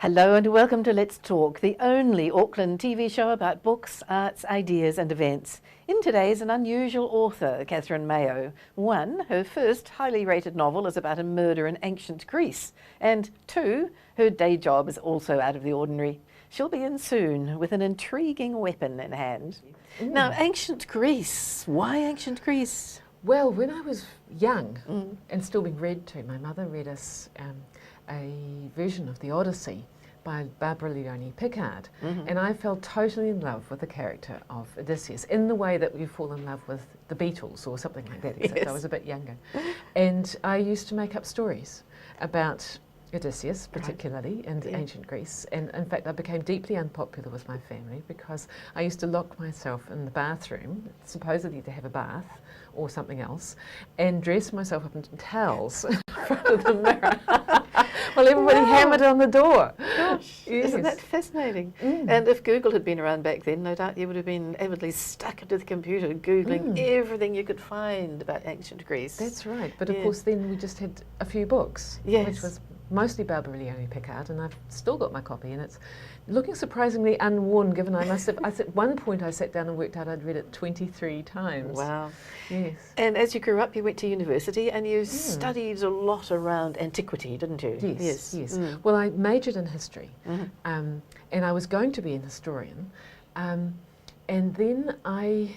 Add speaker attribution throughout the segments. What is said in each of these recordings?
Speaker 1: Hello and welcome to Let's Talk, the only Auckland TV show about books, arts, ideas and events. In today's an unusual author, Catherine Mayo. One, her first highly rated novel is about a murder in ancient Greece. And two, her day job is also out of the ordinary. She'll be in soon with an intriguing weapon in hand. Now, ancient Greece. Why ancient Greece?
Speaker 2: Well, when I was young and still being read to, my mother read us a version of the Odyssey by Barbara Leone Pickard, and I fell totally in love with the character of Odysseus in the way that you fall in love with the Beatles or something like that, except I was a bit younger. And I used to make up stories about Odysseus, particularly in ancient Greece, and in fact I became deeply unpopular with my family because I used to lock myself in the bathroom, supposedly to have a bath or something else, and dress myself up in towels in front of the mirror while everybody hammered on the door.
Speaker 1: Gosh, isn't that fascinating? And if Google had been around back then, no doubt you would have been avidly stuck into the computer Googling everything you could find about ancient Greece.
Speaker 2: That's right, but of course then we just had a few books, which was mostly Barbara Leone Pickard, and I've still got my copy, and it's looking surprisingly unworn, given I must have, at one point I sat down and worked out I'd read it 23 times.
Speaker 1: Wow.
Speaker 2: Yes.
Speaker 1: And as you grew up, you went to university and you studied a lot around antiquity, didn't you?
Speaker 2: Yes, yes. Well, I majored in history, and I was going to be an historian, and then I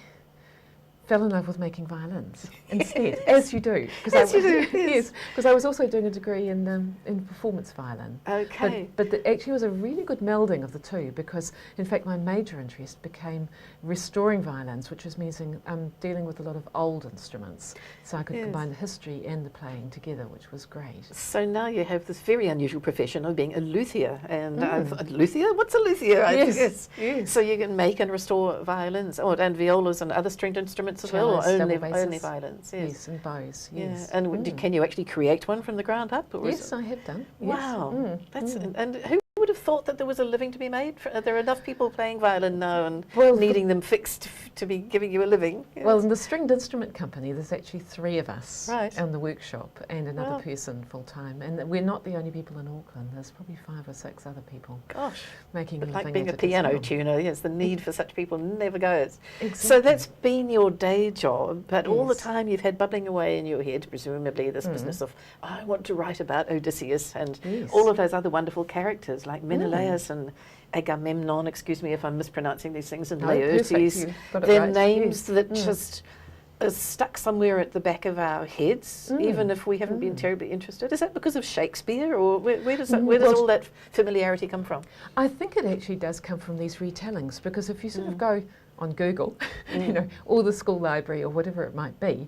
Speaker 2: fell in love with making violins instead, as you do.
Speaker 1: As you do,
Speaker 2: yes, because I was also doing a degree in performance violin.
Speaker 1: Okay.
Speaker 2: But actually was a really good melding of the two, because in fact my major interest became restoring violins, which was meaning dealing with a lot of old instruments. So I could combine the history and the playing together, which was great.
Speaker 1: So now you have this very unusual profession of being a luthier. And a luthier? What's a luthier?
Speaker 2: Yes.
Speaker 1: So you can make and restore violins and violas and other stringed instruments as well, or only violins?
Speaker 2: Yes, and bows. Yes.
Speaker 1: Yeah. And can you actually create one from the ground up? Or
Speaker 2: Yes, I have done.
Speaker 1: Wow. That's and who would have thought that there was a living to be made? Are there enough people playing violin now and needing them fixed to be giving you a living? Yes.
Speaker 2: Well, in the stringed instrument company, there's actually 3 of us in the workshop and another person full time. And we're not the only people in Auckland. There's probably 5 or 6 other people making a living.
Speaker 1: Like being a piano tuner, yes, the need for such people never goes.
Speaker 2: Exactly.
Speaker 1: So that's been your day job, but all the time you've had bubbling away in your head, presumably, this business of, I want to write about Odysseus and all of those other wonderful characters like Menelaus and Agamemnon, excuse me if I'm mispronouncing these things, and Laertes. They're names that just are stuck somewhere at the back of our heads, even if we haven't been terribly interested. Is that because of Shakespeare, or where does all that familiarity come from?
Speaker 2: I think it actually does come from these retellings, because if you sort of go on Google, you know, or the school library or whatever it might be,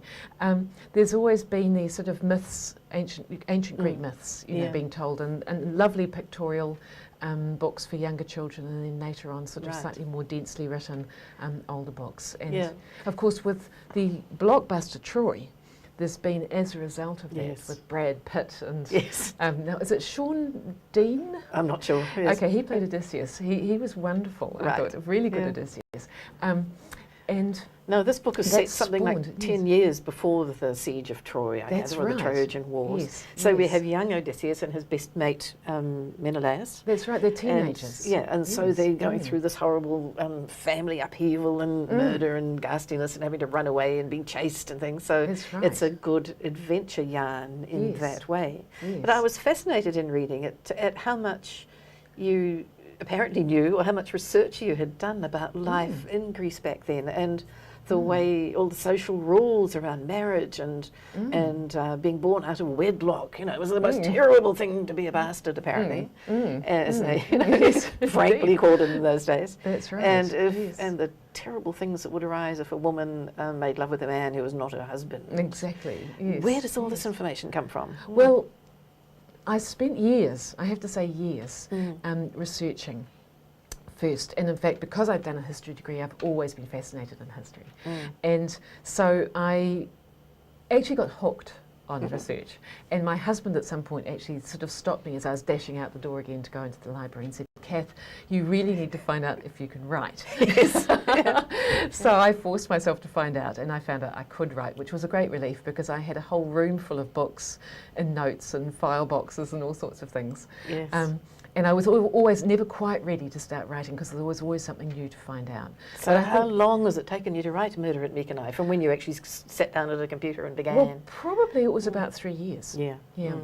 Speaker 2: there's always been these sort of myths, ancient Greek myths, you know, being told, and lovely pictorial books for younger children, and then later on sort of slightly more densely written older books. And of course with the blockbuster Troy, there's been, as a result of that, with Brad Pitt and now is it Sean Dean?
Speaker 1: I'm not sure.
Speaker 2: Okay, he played Odysseus. He was wonderful. I thought, a really good Odysseus. And
Speaker 1: no, this book is set something like 10 years before the siege of Troy, I gather, or the Trojan Wars. So we have young Odysseus and his best mate Menelaus.
Speaker 2: That's right, they're teenagers.
Speaker 1: And so they're going through this horrible family upheaval and murder and ghastliness and having to run away and being chased and things. So it's a good adventure yarn in that way. But I was fascinated in reading it at how much you apparently knew, or how much research you had done about life in Greece back then, and the way all the social rules around marriage and being born out of wedlock. You know, it was the most terrible thing to be a bastard, apparently, as they frankly called it in those days.
Speaker 2: That's right.
Speaker 1: And and the terrible things that would arise if a woman made love with a man who was not her husband.
Speaker 2: Exactly. Yes.
Speaker 1: Where does all this information come from?
Speaker 2: Well, I spent years, I have to say years, researching first. And in fact, because I've done a history degree, I've always been fascinated in history. And so I actually got hooked on research. And my husband at some point actually sort of stopped me as I was dashing out the door again to go into the library and said, Kath, you really need to find out if you can write. So I forced myself to find out, and I found out I could write, which was a great relief, because I had a whole room full of books and notes and file boxes and all sorts of things. And I was always never quite ready to start writing because there was always something new to find out.
Speaker 1: So how long has it taken you to write Murder at Mykenai, from when you actually sat down at a computer and began?
Speaker 2: Well, probably it was about 3 years.
Speaker 1: Yeah.
Speaker 2: Yeah.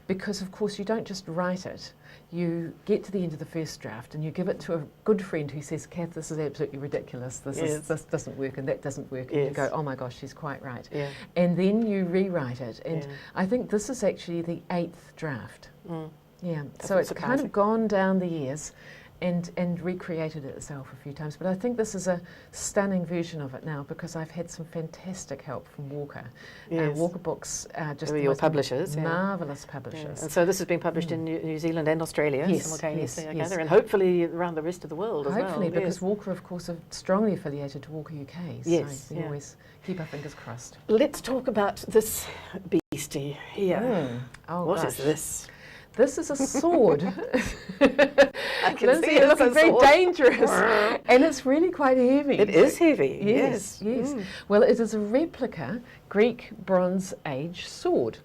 Speaker 2: Because, of course, you don't just write it. You get to the end of the first draft and you give it to a good friend who says, Kath, this is absolutely ridiculous. This doesn't work and that doesn't work. And you go, oh my gosh, she's quite right.
Speaker 1: Yeah.
Speaker 2: And then you rewrite it. And I think this is actually the 8th draft. Yeah. So it's kind of gone down the years and recreated itself a few times. But I think this is a stunning version of it now because I've had some fantastic help from Walker. Walker Books are just
Speaker 1: your publishers,
Speaker 2: marvellous publishers.
Speaker 1: And so this has been published in New Zealand and Australia simultaneously, I gather, and hopefully around the rest of the world as well.
Speaker 2: Hopefully, because Walker, of course, are strongly affiliated to Walker UK, so we always keep our fingers crossed.
Speaker 1: Let's talk about this beastie here. What is this?
Speaker 2: This is a sword.
Speaker 1: I can
Speaker 2: Lindsey,
Speaker 1: see it.
Speaker 2: it's very dangerous. And it's really quite heavy.
Speaker 1: It is heavy,
Speaker 2: yes. Well, it is a replica Greek Bronze Age sword.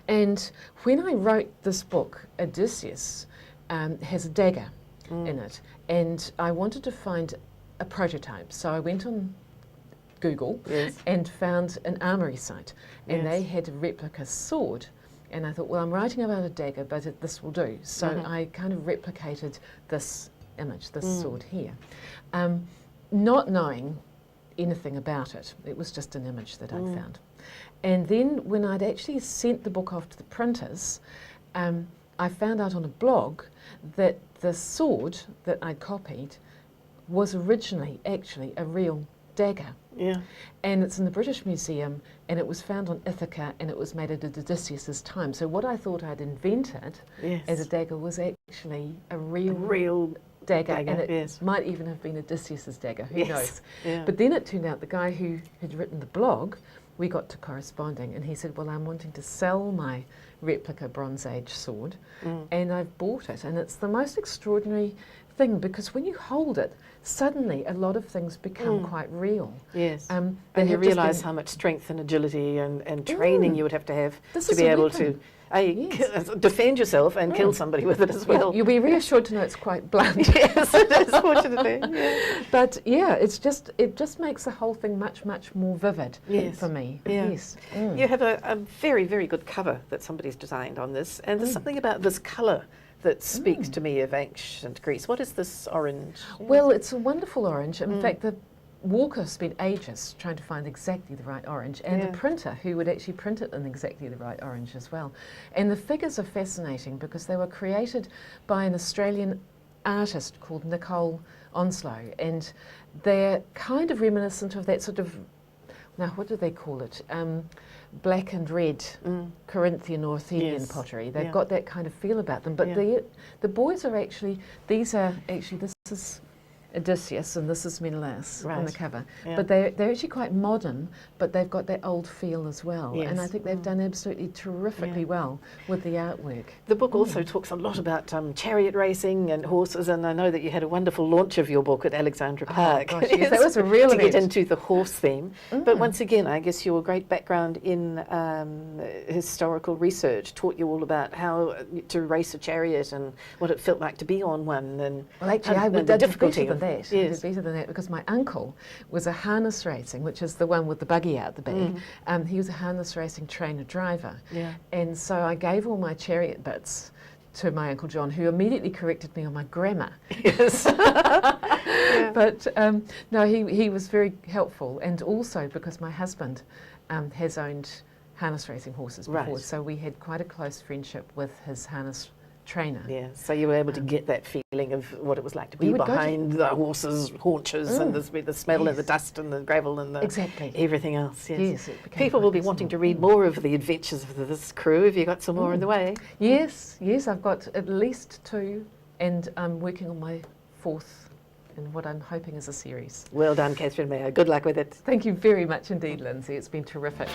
Speaker 2: And when I wrote this book, Odysseus has a dagger in it. And I wanted to find a prototype. So I went on Google and found an armoury site. And they had a replica sword. And I thought, well, I'm writing about a dagger, but this will do. So I kind of replicated this image, this sword here, not knowing anything about it. It was just an image that I'd found. And then when I'd actually sent the book off to the printers, I found out on a blog that the sword that I'd copied was originally actually a real dagger.
Speaker 1: Yeah.
Speaker 2: And it's in the British Museum, and it was found on Ithaca, and it was made at Odysseus's time. So what I thought I'd invented as a dagger was actually a real dagger, and it might even have been Odysseus's dagger, who knows. But then it turned out the guy who had written the blog, we got to corresponding, and he said, well, I'm wanting to sell my replica Bronze Age sword, and I've bought it. And it's the most extraordinary thing, because when you hold it, suddenly a lot of things become quite real. Yes.
Speaker 1: And you realise how much strength and agility and training you would have to be able to defend yourself and kill somebody with it as well.
Speaker 2: You'll be reassured to know it's quite blunt.
Speaker 1: Yes, it is, fortunately.
Speaker 2: But it just makes the whole thing much more vivid for me. Yes.
Speaker 1: You have a very, very good cover that somebody's designed on this, and there's something about this colour that speaks to me of ancient Greece. What is this orange?
Speaker 2: Well, it's a wonderful orange. In fact, the Walker spent ages trying to find exactly the right orange, and a printer who would actually print it in exactly the right orange as well. And the figures are fascinating because they were created by an Australian artist called Nicole Onslow, and they're kind of reminiscent of that sort of, now what do they call it? Black and red Corinthian or Athenian pottery. They've got that kind of feel about them. But the boys are actually, this is Odysseus and this is Menelaus on the cover. But they're actually quite modern, but they've got that old feel as well. And I think they've done absolutely terrifically well with the artwork.
Speaker 1: The book also talks a lot about chariot racing and horses, and I know that you had a wonderful launch of your book at Alexandra Park.
Speaker 2: Oh, gosh, yes, that was a real
Speaker 1: to get into the horse theme. But once again, I guess your great background in historical research taught you all about how to race a chariot and what it felt like to be on one. And
Speaker 2: well, actually, I would do better than that. I did better than that because my uncle was a harness racing, which is the one with the buggy out the back. He was a harness racing trainer driver. And so I gave all my chariot bits to my Uncle John, who immediately corrected me on my grammar. Yes. But no, he was very helpful, and also because my husband has owned harness racing horses before, so we had quite a close friendship with his harness trainer. Yeah,
Speaker 1: so you were able to get that feeling of what it was like to be behind the horse's haunches and the smell and the dust and the gravel and the everything else. Yes, people will be wanting to read more of the adventures of this crew. Have you got some more in the way?
Speaker 2: Yes, I've got at least 2, and I'm working on my 4th in what I'm hoping is a series.
Speaker 1: Well done, Catherine Mayo. Good luck with it.
Speaker 2: Thank you very much indeed, Lindsey. It's been terrific.